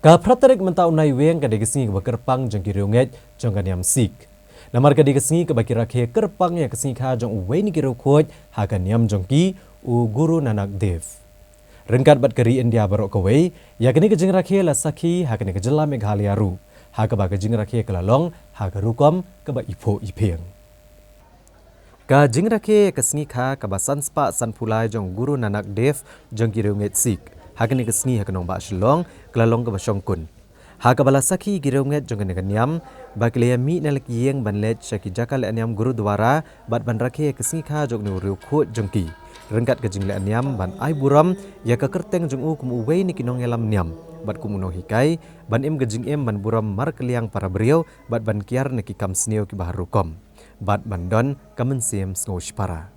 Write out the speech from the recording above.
Kapratarek mentau nai weng ka degesni ke kerpang jong kirunget jong kaniam sik. Namar ka degesni ke bakira ke kerpang ya kesni kha jong uwe ni kiro khoj ha kaniam jong ki u Guru Nanak Dev. Rengkat bat keri India barok kawai ya kini ke jing rakhe la sakhi ha kini ke jela Meghalaya ru. Ha ka ba ke jing rakhe kelalong ha ka rukom ke ba ipo ipeng. Ka jing rakhe kesni kha ka ba sanspa sanpulai jong Guru Nanak Dev jong kirunget sik. Hakani kesni hakanong ba shilong kelalong ke basong kun. Hakabala sakhi gironget jong kene kanyam bakleya mi nalek yeng banlet syaki jakal anyam gurudwara bat ban rakhe kesni kha jong nu riu khot jong ki. Rengkat ke jingle anyam ban ai buram ya ka kerteng jong u kum uwei ni kinong elam nyam bat kumuno hikai ban em ke jing em ban buram mar keliang para beriau bat ban kiar neki kam sneo ki baharu kom. Bat ban don kamen siem sngosh para.